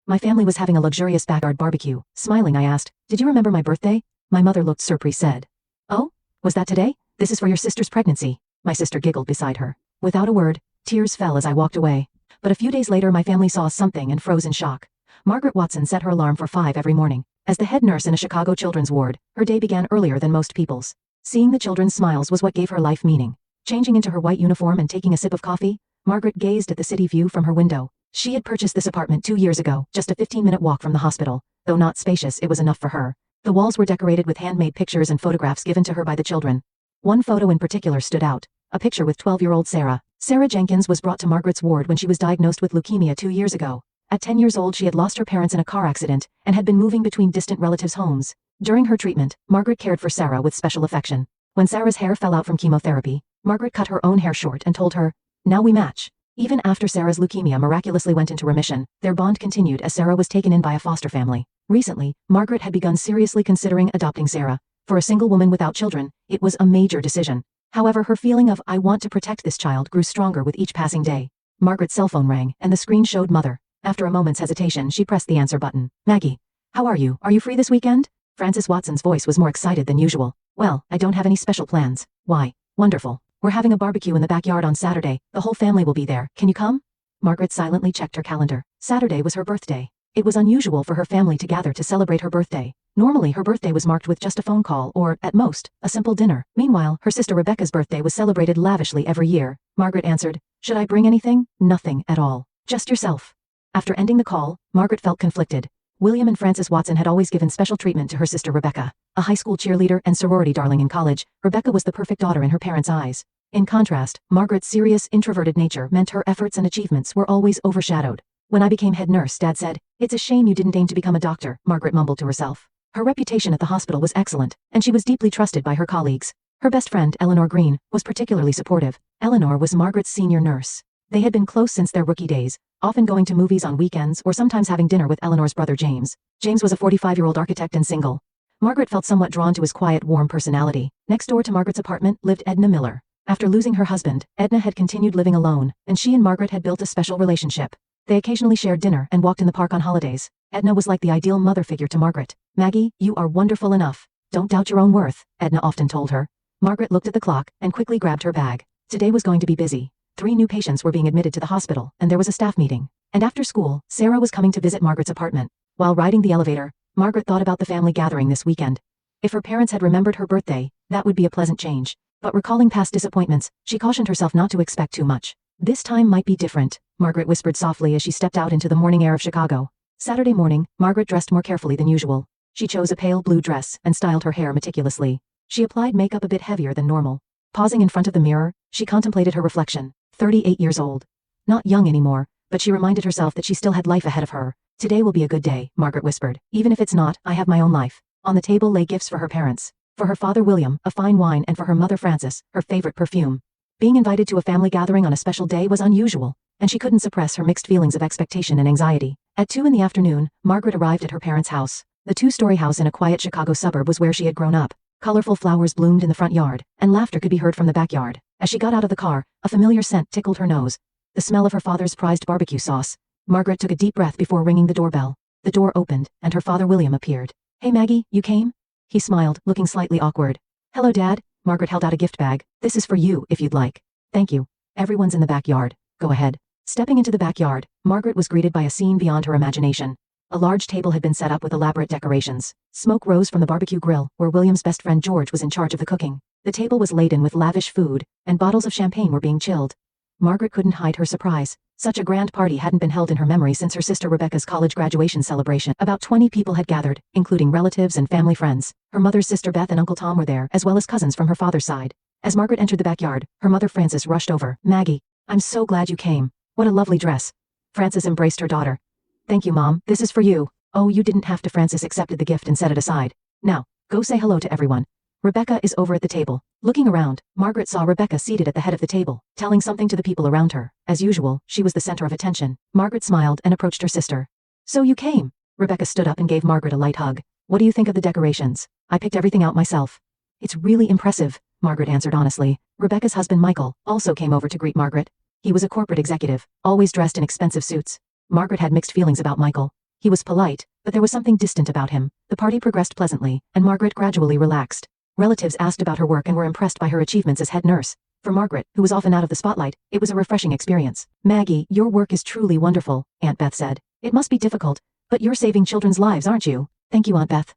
My family was having a luxurious backyard barbecue. Smiling, I asked, "Did you remember my birthday?" My mother looked surprised, said, "Oh? Was that today? This is for your sister's pregnancy." My sister giggled beside her. Without a word, tears fell as I walked away. But a few days later my family saw something and froze in shock. Margaret Watson set her alarm for 5 every morning. As the head nurse in a Chicago children's ward, her day began earlier than most people's. Seeing the children's smiles was what gave her life meaning. Changing into her white uniform and taking a sip of coffee, Margaret gazed at the city view from her window. She had purchased this apartment 2 years ago, just a 15-minute walk from the hospital. Though not spacious, it was enough for her. The walls were decorated with handmade pictures and photographs given to her by the children. One photo in particular stood out, a picture with 12-year-old Sarah. Sarah Jenkins was brought to Margaret's ward when she was diagnosed with leukemia 2 years ago. At 10 years old she had lost her parents in a car accident and had been moving between distant relatives' homes. During her treatment, Margaret cared for Sarah with special affection. When Sarah's hair fell out from chemotherapy, Margaret cut her own hair short and told her, "Now we match." Even after Sarah's leukemia miraculously went into remission, their bond continued as Sarah was taken in by a foster family. Recently, Margaret had begun seriously considering adopting Sarah. For a single woman without children, it was a major decision. However, her feeling of "I want to protect this child" grew stronger with each passing day. Margaret's cell phone rang, and the screen showed Mother. After a moment's hesitation, she pressed the answer button. "Maggie, how are you? Are you free this weekend?" Frances Watson's voice was more excited than usual. "Well, I don't have any special plans." "Why? Wonderful. We're having a barbecue in the backyard on Saturday. The whole family will be there. Can you come?" Margaret silently checked her calendar. Saturday was her birthday. It was unusual for her family to gather to celebrate her birthday. Normally her birthday was marked with just a phone call or, at most, a simple dinner. Meanwhile, her sister Rebecca's birthday was celebrated lavishly every year. Margaret answered, "Should I bring anything?" "Nothing at all. Just yourself." After ending the call, Margaret felt conflicted. William and Frances Watson had always given special treatment to her sister Rebecca. A high school cheerleader and sorority darling in college, Rebecca was the perfect daughter in her parents' eyes. In contrast, Margaret's serious, introverted nature meant her efforts and achievements were always overshadowed. "When I became head nurse," Dad said, "it's a shame you didn't aim to become a doctor," Margaret mumbled to herself. Her reputation at the hospital was excellent, and she was deeply trusted by her colleagues. Her best friend, Eleanor Green, was particularly supportive. Eleanor was Margaret's senior nurse. They had been close since their rookie days, often going to movies on weekends or sometimes having dinner with Eleanor's brother James. James was a 45-year-old architect and single. Margaret felt somewhat drawn to his quiet, warm personality. Next door to Margaret's apartment lived Edna Miller. After losing her husband, Edna had continued living alone, and she and Margaret had built a special relationship. They occasionally shared dinner and walked in the park on holidays. Edna was like the ideal mother figure to Margaret. "Maggie, you are wonderful enough. Don't doubt your own worth," Edna often told her. Margaret looked at the clock and quickly grabbed her bag. Today was going to be busy. 3 new patients were being admitted to the hospital, and there was a staff meeting. And after school, Sarah was coming to visit Margaret's apartment. While riding the elevator, Margaret thought about the family gathering this weekend. If her parents had remembered her birthday, that would be a pleasant change. But recalling past disappointments, she cautioned herself not to expect too much. This time might be different, Margaret whispered softly as she stepped out into the morning air of Chicago. Saturday morning, Margaret dressed more carefully than usual. She chose a pale blue dress and styled her hair meticulously. She applied makeup a bit heavier than normal. Pausing in front of the mirror, she contemplated her reflection. 38 years old. Not young anymore, but she reminded herself that she still had life ahead of her. "Today will be a good day," Margaret whispered. "Even if it's not, I have my own life." On the table lay gifts for her parents. For her father William, a fine wine, and for her mother Frances, her favorite perfume. Being invited to a family gathering on a special day was unusual, and she couldn't suppress her mixed feelings of expectation and anxiety. At 2 in the afternoon, Margaret arrived at her parents' house. The 2-story house in a quiet Chicago suburb was where she had grown up. Colorful flowers bloomed in the front yard, and laughter could be heard from the backyard. As she got out of the car, a familiar scent tickled her nose. The smell of her father's prized barbecue sauce. Margaret took a deep breath before ringing the doorbell. The door opened, and her father William appeared. "Hey Maggie, you came?" He smiled, looking slightly awkward. "Hello Dad." Margaret held out a gift bag. "This is for you, if you'd like." "Thank you. Everyone's in the backyard. Go ahead." Stepping into the backyard, Margaret was greeted by a scene beyond her imagination. A large table had been set up with elaborate decorations. Smoke rose from the barbecue grill, where William's best friend George was in charge of the cooking. The table was laden with lavish food, and bottles of champagne were being chilled. Margaret couldn't hide her surprise. Such a grand party hadn't been held in her memory since her sister Rebecca's college graduation celebration. About 20 people had gathered, including relatives and family friends. Her mother's sister Beth and Uncle Tom were there, as well as cousins from her father's side. As Margaret entered the backyard, her mother Frances rushed over. "Maggie, I'm so glad you came. What a lovely dress." Frances embraced her daughter. "Thank you, Mom. This is for you." "Oh, you didn't have to." Frances accepted the gift and set it aside. "Now, go say hello to everyone. Rebecca is over at the table." Looking around, Margaret saw Rebecca seated at the head of the table, telling something to the people around her. As usual, she was the center of attention. Margaret smiled and approached her sister. "So you came." Rebecca stood up and gave Margaret a light hug. "What do you think of the decorations?" "I picked everything out myself." "It's really impressive," Margaret answered honestly. Rebecca's husband Michael also came over to greet Margaret. He was a corporate executive, always dressed in expensive suits. Margaret had mixed feelings about Michael. He was polite, but there was something distant about him. The party progressed pleasantly, and Margaret gradually relaxed. Relatives asked about her work and were impressed by her achievements as head nurse. For Margaret, who was often out of the spotlight, it was a refreshing experience. Maggie, your work is truly wonderful, Aunt Beth said. It must be difficult, but you're saving children's lives, aren't you? Thank you, Aunt Beth.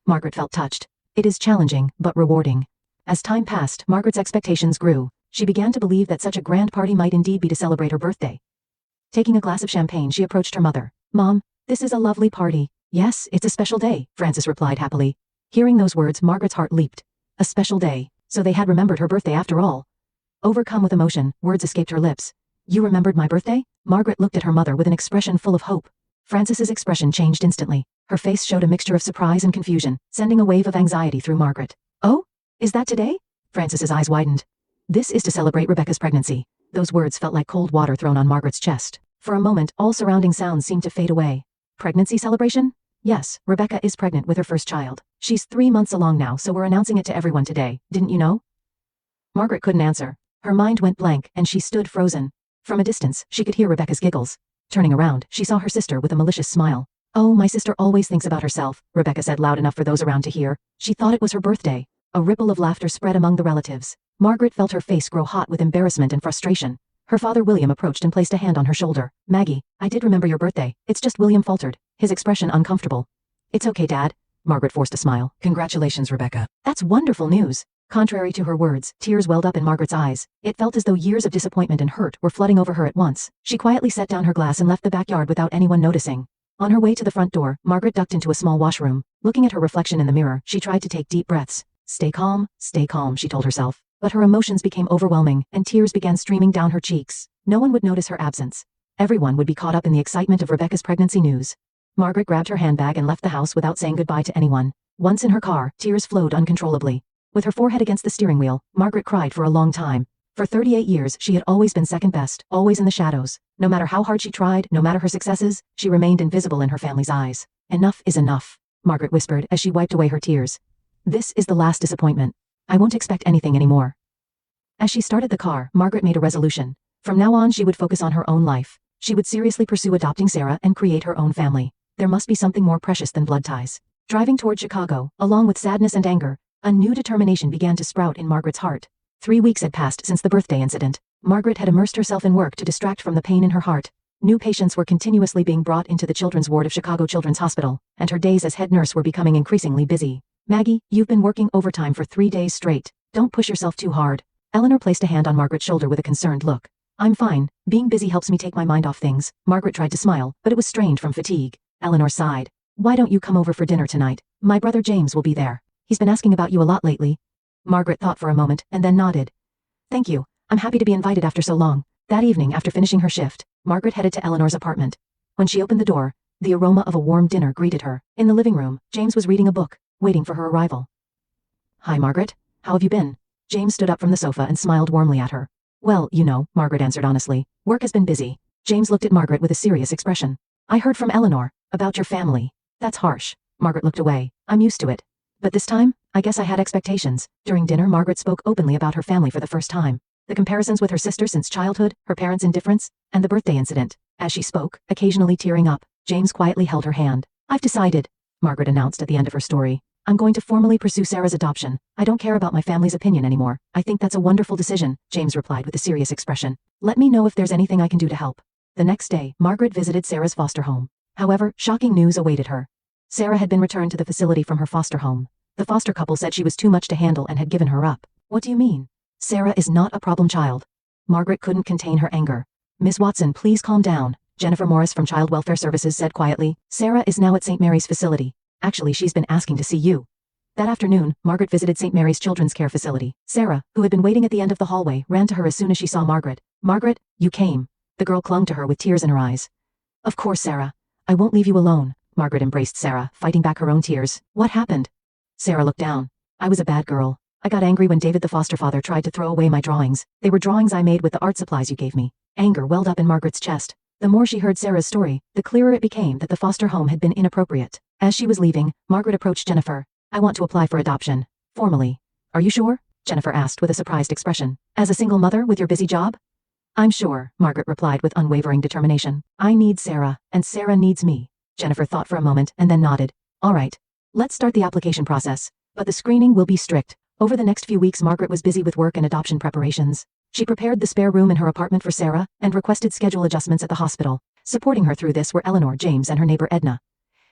Margaret felt touched. It is challenging, but rewarding. As time passed, Margaret's expectations grew. She began to believe that such a grand party might indeed be to celebrate her birthday. Taking a glass of champagne, she approached her mother. Mom, this is a lovely party. Yes, it's a special day, Frances replied happily. Hearing those words, Margaret's heart leaped. A special day. So they had remembered her birthday after all. Overcome with emotion, words escaped her lips. You remembered my birthday? Margaret looked at her mother with an expression full of hope. Frances's expression changed instantly. Her face showed a mixture of surprise and confusion, sending a wave of anxiety through Margaret. Oh? Is that today? Frances's eyes widened. This is to celebrate Rebecca's pregnancy. Those words felt like cold water thrown on Margaret's chest. For a moment, all surrounding sounds seemed to fade away. Pregnancy celebration? Yes, Rebecca is pregnant with her first child. She's 3 months along now, so we're announcing it to everyone today, didn't you know? Margaret couldn't answer. Her mind went blank, and she stood frozen. From a distance, she could hear Rebecca's giggles. Turning around, she saw her sister with a malicious smile. Oh, my sister always thinks about herself, Rebecca said loud enough for those around to hear. She thought it was her birthday. A ripple of laughter spread among the relatives. Margaret felt her face grow hot with embarrassment and frustration. Her father William approached and placed a hand on her shoulder. Maggie, I did remember your birthday. It's just William faltered, his expression uncomfortable. It's okay, Dad. Margaret forced a smile. Congratulations, Rebecca. That's wonderful news. Contrary to her words, tears welled up in Margaret's eyes. It felt as though years of disappointment and hurt were flooding over her at once. She quietly set down her glass and left the backyard without anyone noticing. On her way to the front door, Margaret ducked into a small washroom. Looking at her reflection in the mirror, she tried to take deep breaths. Stay calm, she told herself. But her emotions became overwhelming, and tears began streaming down her cheeks. No one would notice her absence. Everyone would be caught up in the excitement of Rebecca's pregnancy news. Margaret grabbed her handbag and left the house without saying goodbye to anyone. Once in her car, tears flowed uncontrollably. With her forehead against the steering wheel, Margaret cried for a long time. For 38 years, she had always been second best, always in the shadows. No matter how hard she tried, no matter her successes, she remained invisible in her family's eyes. Enough is enough, Margaret whispered as she wiped away her tears. This is the last disappointment. I won't expect anything anymore. As she started the car, Margaret made a resolution. From now on, she would focus on her own life. She would seriously pursue adopting Sarah and create her own family. There must be something more precious than blood ties. Driving toward Chicago, along with sadness and anger, a new determination began to sprout in Margaret's heart. 3 weeks had passed since the birthday incident. Margaret had immersed herself in work to distract from the pain in her heart. New patients were continuously being brought into the children's ward of Chicago Children's Hospital, and her days as head nurse were becoming increasingly busy. Maggie, you've been working overtime for 3 days straight. Don't push yourself too hard. Eleanor placed a hand on Margaret's shoulder with a concerned look. I'm fine. Being busy helps me take my mind off things. Margaret tried to smile, but it was strained from fatigue. Eleanor sighed. Why don't you come over for dinner tonight? My brother James will be there. He's been asking about you a lot lately. Margaret thought for a moment, and then nodded. Thank you. I'm happy to be invited after so long. That evening, after finishing her shift, Margaret headed to Eleanor's apartment. When she opened the door, the aroma of a warm dinner greeted her. In the living room, James was reading a book, waiting for her arrival. Hi, Margaret. How have you been? James stood up from the sofa and smiled warmly at her. Well, you know, Margaret answered honestly. Work has been busy. James looked at Margaret with a serious expression. I heard from Eleanor about your family. That's harsh. Margaret looked away. I'm used to it. But this time, I guess I had expectations. During dinner, Margaret spoke openly about her family for the first time. The comparisons with her sister since childhood, her parents' indifference, and the birthday incident. As she spoke, occasionally tearing up, James quietly held her hand. I've decided, Margaret announced at the end of her story. I'm going to formally pursue Sarah's adoption. I don't care about my family's opinion anymore. I think that's a wonderful decision, James replied with a serious expression. Let me know if there's anything I can do to help. The next day, Margaret visited Sarah's foster home. However, shocking news awaited her. Sarah had been returned to the facility from her foster home. The foster couple said she was too much to handle and had given her up. What do you mean? Sarah is not a problem child. Margaret couldn't contain her anger. Ms. Watson, please calm down, Jennifer Morris from Child Welfare Services said quietly. Sarah is now at St. Mary's facility. Actually, she's been asking to see you. That afternoon, Margaret visited St. Mary's Children's Care Facility. Sarah, who had been waiting at the end of the hallway, ran to her as soon as she saw Margaret. Margaret, you came. The girl clung to her with tears in her eyes. Of course, Sarah. I won't leave you alone. Margaret embraced Sarah, fighting back her own tears. What happened? Sarah looked down. I was a bad girl. I got angry when David the foster father tried to throw away my drawings. They were drawings I made with the art supplies you gave me. Anger welled up in Margaret's chest. The more she heard Sarah's story, the clearer it became that the foster home had been inappropriate. As she was leaving, Margaret approached Jennifer. I want to apply for adoption. Formally. Are you sure? Jennifer asked with a surprised expression. As a single mother with your busy job? I'm sure, Margaret replied with unwavering determination. I need Sarah, and Sarah needs me. Jennifer thought for a moment and then nodded. All right. Let's start the application process. But the screening will be strict. Over the next few weeks, Margaret was busy with work and adoption preparations. She prepared the spare room in her apartment for Sarah and requested schedule adjustments at the hospital. Supporting her through this were Eleanor, James, and her neighbor Edna.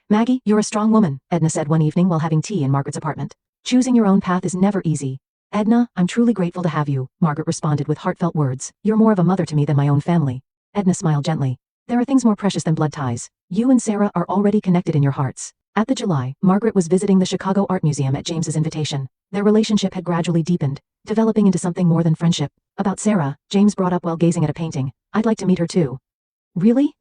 Maggie, you're a strong woman, Edna said one evening while having tea in Margaret's apartment. Choosing your own path is never easy. Edna, I'm truly grateful to have you, Margaret responded with heartfelt words. You're more of a mother to me than my own family. Edna smiled gently. There are things more precious than blood ties. You and Sarah are already connected in your hearts. At the July, Margaret was visiting the Chicago Art Museum at James's invitation. Their relationship had gradually deepened, developing into something more than friendship. About Sarah, James brought up while gazing at a painting. I'd like to meet her too. Really?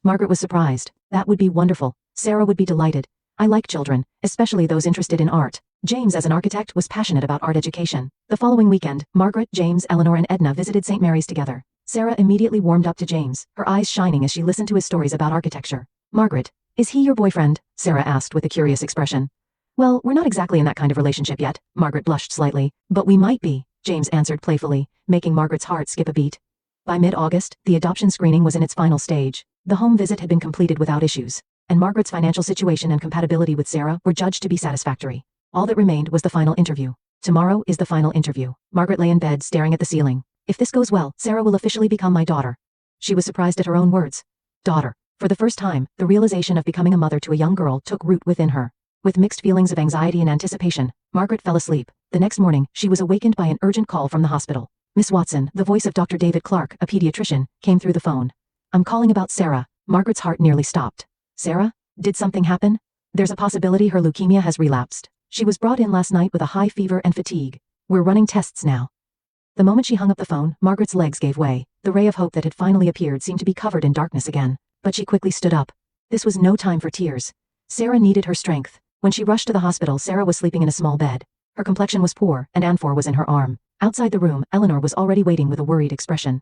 Margaret was surprised. That would be wonderful. Sarah would be delighted. I like children, especially those interested in art. James, as an architect, was passionate about art education. The following weekend, Margaret, James, Eleanor, and Edna visited St. Mary's together. Sarah immediately warmed up to James, her eyes shining as she listened to his stories about architecture. Margaret, is he your boyfriend? Sarah asked with a curious expression. Well, we're not exactly in that kind of relationship yet, Margaret blushed slightly. But we might be, James answered playfully, making Margaret's heart skip a beat. By mid-August, the adoption screening was in its final stage. The home visit had been completed without issues, and Margaret's financial situation and compatibility with Sarah were judged to be satisfactory. All that remained was the final interview. Tomorrow is the final interview. Margaret lay in bed staring at the ceiling. If this goes well, Sarah will officially become my daughter. She was surprised at her own words. Daughter. For the first time, the realization of becoming a mother to a young girl took root within her. With mixed feelings of anxiety and anticipation, Margaret fell asleep. The next morning, she was awakened by an urgent call from the hospital. Miss Watson, the voice of Dr. David Clark, a pediatrician, came through the phone. I'm calling about Sarah. Margaret's heart nearly stopped. Sarah? Did something happen? There's a possibility her leukemia has relapsed. She was brought in last night with a high fever and fatigue. We're running tests now. The moment she hung up the phone, Margaret's legs gave way. The ray of hope that had finally appeared seemed to be covered in darkness again. But she quickly stood up. This was no time for tears. Sarah needed her strength. When she rushed to the hospital, Sarah was sleeping in a small bed. Her complexion was poor, and amphor was in her arm. Outside the room, Eleanor was already waiting with a worried expression.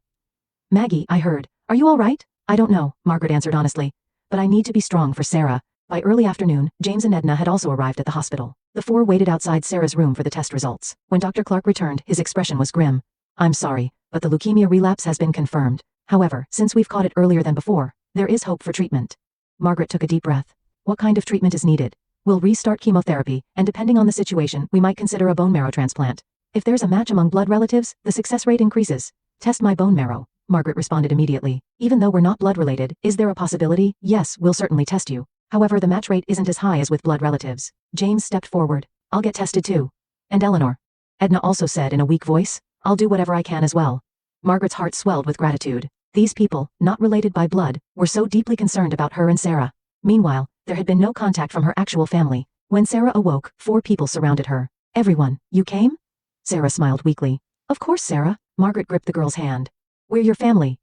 Maggie, I heard. Are you all right? I don't know, Margaret answered honestly. But I need to be strong for Sarah. By early afternoon, James and Edna had also arrived at the hospital. The four waited outside Sarah's room for the test results. When Dr. Clark returned, his expression was grim. I'm sorry, but the leukemia relapse has been confirmed. However, since we've caught it earlier than before, there is hope for treatment. Margaret took a deep breath. What kind of treatment is needed? We'll restart chemotherapy, and depending on the situation, we might consider a bone marrow transplant. If there's a match among blood relatives, the success rate increases. Test my bone marrow, Margaret responded immediately. Even though we're not blood related, is there a possibility? Yes, we'll certainly test you. However, the match rate isn't as high as with blood relatives. James stepped forward. I'll get tested too. And Eleanor. Edna also said in a weak voice. I'll do whatever I can as well. Margaret's heart swelled with gratitude. These people, not related by blood, were so deeply concerned about her and Sarah. Meanwhile, there had been no contact from her actual family. When Sarah awoke, 4 people surrounded her. Everyone, you came? Sarah smiled weakly. Of course, Sarah. Margaret gripped the girl's hand. We're your family.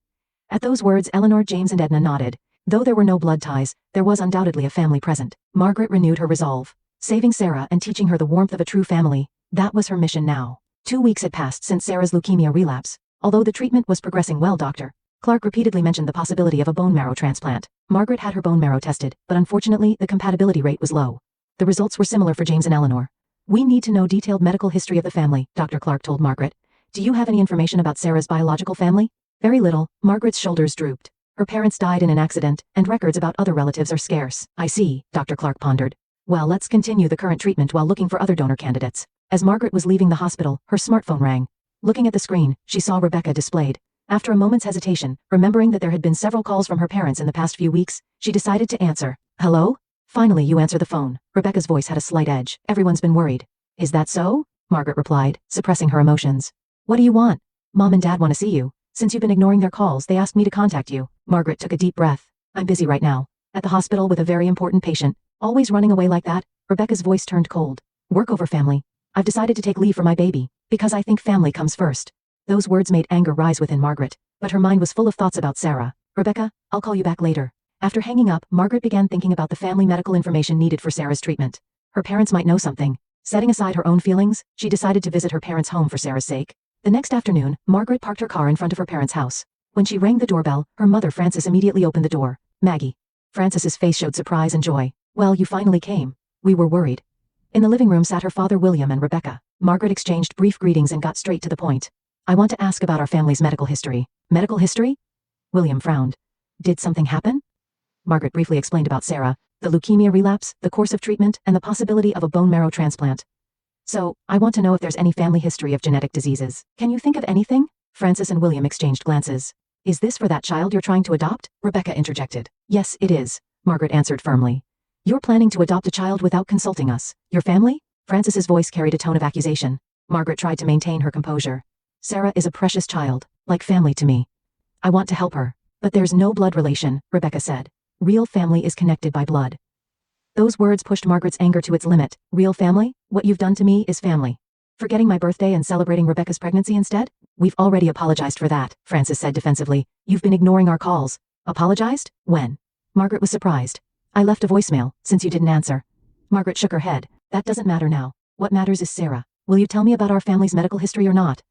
At those words, Eleanor, James, and Edna nodded. Though there were no blood ties, there was undoubtedly a family present. Margaret renewed her resolve. Saving Sarah and teaching her the warmth of a true family, that was her mission now. 2 weeks had passed since Sarah's leukemia relapse. Although the treatment was progressing well, Dr. Clark repeatedly mentioned the possibility of a bone marrow transplant. Margaret had her bone marrow tested, but unfortunately, the compatibility rate was low. The results were similar for James and Eleanor. We need to know detailed medical history of the family, Dr. Clark told Margaret. Do you have any information about Sarah's biological family? Very little. Margaret's shoulders drooped. Her parents died in an accident, and records about other relatives are scarce. I see, Dr. Clark pondered. Well, let's continue the current treatment while looking for other donor candidates. As Margaret was leaving the hospital, her smartphone rang. Looking at the screen, she saw Rebecca displayed. After a moment's hesitation, remembering that there had been several calls from her parents in the past few weeks, she decided to answer. Hello? Finally, you answer the phone. Rebecca's voice had a slight edge. Everyone's been worried. Is that so? Margaret replied, suppressing her emotions. What do you want? Mom and Dad want to see you. Since you've been ignoring their calls, they asked me to contact you. Margaret took a deep breath. I'm busy right now. At the hospital with a very important patient. Always running away like that? Rebecca's voice turned cold. Work over family. I've decided to take leave for my baby, because I think family comes first. Those words made anger rise within Margaret, but her mind was full of thoughts about Sarah. Rebecca, I'll call you back later. After hanging up, Margaret began thinking about the family medical information needed for Sarah's treatment. Her parents might know something. Setting aside her own feelings, she decided to visit her parents' home for Sarah's sake. The next afternoon, Margaret parked her car in front of her parents' house. When she rang the doorbell, her mother Frances immediately opened the door. Maggie. Frances's face showed surprise and joy. Well, you finally came. We were worried. In the living room sat her father William and Rebecca. Margaret exchanged brief greetings and got straight to the point. I want to ask about our family's medical history. Medical history? William frowned. Did something happen? Margaret briefly explained about Sarah, the leukemia relapse, the course of treatment, and the possibility of a bone marrow transplant. So, I want to know if there's any family history of genetic diseases. Can you think of anything? Francis and William exchanged glances. Is this for that child you're trying to adopt? Rebecca interjected. Yes, it is, Margaret answered firmly. You're planning to adopt a child without consulting us. Your family? Francis's voice carried a tone of accusation. Margaret tried to maintain her composure. Sarah is a precious child, like family to me. I want to help her. But there's no blood relation, Rebecca said. Real family is connected by blood. Those words pushed Margaret's anger to its limit. Real family? What you've done to me is family. Forgetting my birthday and celebrating Rebecca's pregnancy instead? We've already apologized for that, Francis said defensively. You've been ignoring our calls. Apologized? When? Margaret was surprised. I left a voicemail, since you didn't answer. Margaret shook her head. That doesn't matter now. What matters is Sarah. Will you tell me about our family's medical history or not?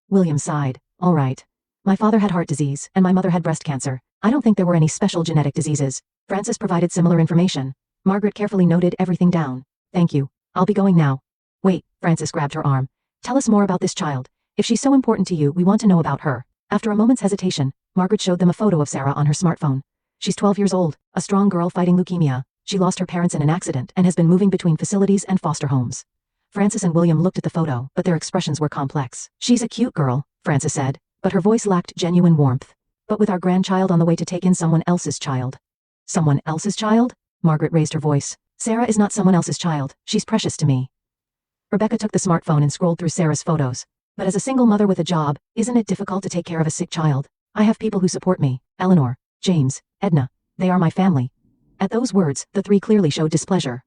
William sighed. All right. My father had heart disease, and my mother had breast cancer. I don't think there were any special genetic diseases. Francis provided similar information. Margaret carefully noted everything down. Thank you. I'll be going now. Wait, Francis grabbed her arm. Tell us more about this child. If she's so important to you, we want to know about her. After a moment's hesitation, Margaret showed them a photo of Sarah on her smartphone. She's 12 years old, a strong girl fighting leukemia. She lost her parents in an accident and has been moving between facilities and foster homes. Francis and William looked at the photo, but their expressions were complex. She's a cute girl, Francis said, but her voice lacked genuine warmth. But with our grandchild on the way to take in someone else's child. Someone else's child? Margaret raised her voice. Sarah is not someone else's child. She's precious to me. Rebecca took the smartphone and scrolled through Sarah's photos. But as a single mother with a job, isn't it difficult to take care of a sick child? I have people who support me. Eleanor, James, Edna. They are my family. At those words, the three clearly showed displeasure.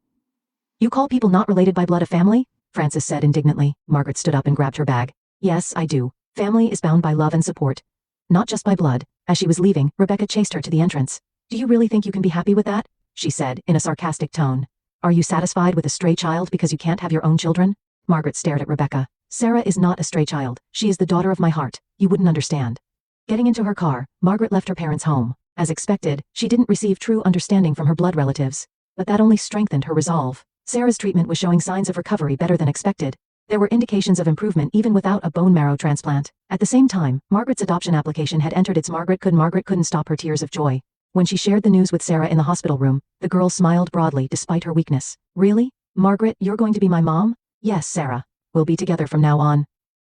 You call people not related by blood a family? Francis said indignantly. Margaret stood up and grabbed her bag. Yes, I do. Family is bound by love and support. Not just by blood. As she was leaving, Rebecca chased her to the entrance. Do you really think you can be happy with that? She said, in a sarcastic tone. Are you satisfied with a stray child because you can't have your own children? Margaret stared at Rebecca. Sarah is not a stray child. She is the daughter of my heart. You wouldn't understand. Getting into her car, Margaret left her parents' home. As expected, she didn't receive true understanding from her blood relatives. But that only strengthened her resolve. Sarah's treatment was showing signs of recovery better than expected. There were indications of improvement even without a bone marrow transplant. At the same time, Margaret's adoption application had entered its Margaret couldn't stop her tears of joy. When she shared the news with Sarah in the hospital room, the girl smiled broadly despite her weakness. Really? Margaret, you're going to be my mom? Yes, Sarah. We'll be together from now on.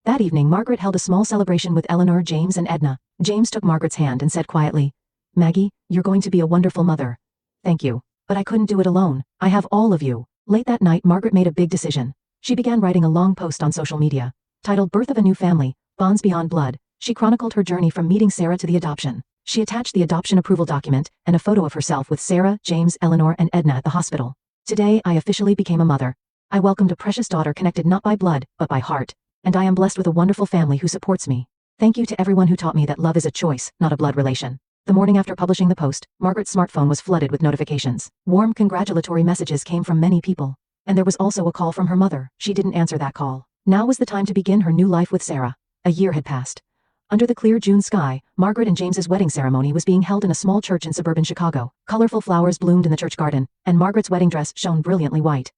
That evening, Margaret held a small celebration with Eleanor, James, and Edna. James took Margaret's hand and said quietly, Maggie, you're going to be a wonderful mother. Thank you. But I couldn't do it alone. I have all of you. Late that night, Margaret made a big decision. She began writing a long post on social media. Titled Birth of a New Family, Bonds Beyond Blood, she chronicled her journey from meeting Sarah to the adoption. She attached the adoption approval document and a photo of herself with Sarah, James, Eleanor, and Edna at the hospital. Today, I officially became a mother. I welcomed a precious daughter connected not by blood, but by heart. And I am blessed with a wonderful family who supports me. Thank you to everyone who taught me that love is a choice, not a blood relation. The morning after publishing the post, Margaret's smartphone was flooded with notifications. Warm congratulatory messages came from many people. And there was also a call from her mother. She didn't answer that call. Now was the time to begin her new life with Sarah. A year had passed. Under the clear June sky, Margaret and James's wedding ceremony was being held in a small church in suburban Chicago. Colorful flowers bloomed in the church garden, and Margaret's wedding dress shone brilliantly white.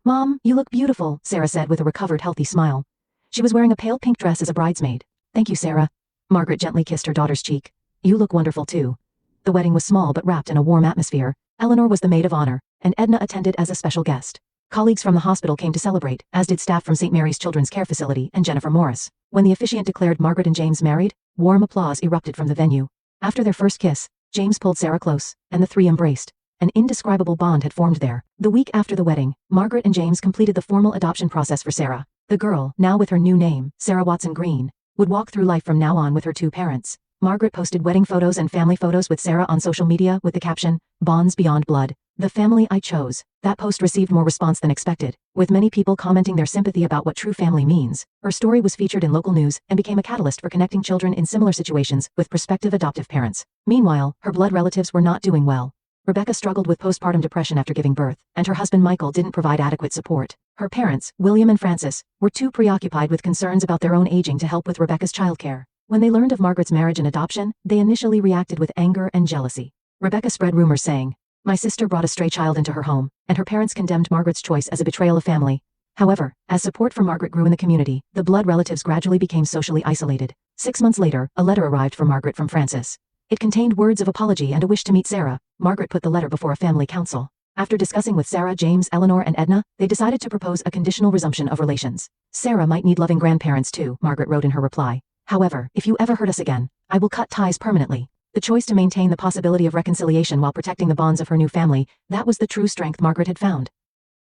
Mom, you look beautiful, Sarah said with a recovered, healthy smile. She was wearing a pale pink dress as a bridesmaid. Thank you, Sarah. Margaret gently kissed her daughter's cheek. You look wonderful too. The wedding was small but wrapped in a warm atmosphere. Eleanor was the maid of honor, and Edna attended as a special guest. Colleagues from the hospital came to celebrate, as did staff from St. Mary's Children's Care Facility and Jennifer Morris. When the officiant declared Margaret and James married, warm applause erupted from the venue. After their first kiss, James pulled Sarah close, and the three embraced. An indescribable bond had formed there. The week after the wedding, Margaret and James completed the formal adoption process for Sarah. The girl, now with her new name, Sarah Watson Green, would walk through life from now on with her two parents. Margaret posted wedding photos and family photos with Sarah on social media with the caption, Bonds Beyond Blood. The family I chose. That post received more response than expected, with many people commenting their sympathy about what true family means. Her story was featured in local news and became a catalyst for connecting children in similar situations with prospective adoptive parents. Meanwhile, her blood relatives were not doing well. Rebecca struggled with postpartum depression after giving birth, and her husband Michael didn't provide adequate support. Her parents, William and Francis, were too preoccupied with concerns about their own aging to help with Rebecca's childcare. When they learned of Margaret's marriage and adoption, they initially reacted with anger and jealousy. Rebecca spread rumors saying, My sister brought a stray child into her home, and her parents condemned Margaret's choice as a betrayal of family. However, as support for Margaret grew in the community, the blood relatives gradually became socially isolated. 6 months later, a letter arrived for Margaret from Francis. It contained words of apology and a wish to meet Sarah. Margaret put the letter before a family council. After discussing with Sarah, James, Eleanor, and Edna, they decided to propose a conditional resumption of relations. Sarah might need loving grandparents too, Margaret wrote in her reply. However, if you ever hurt us again, I will cut ties permanently. The choice to maintain the possibility of reconciliation while protecting the bonds of her new family, that was the true strength Margaret had found.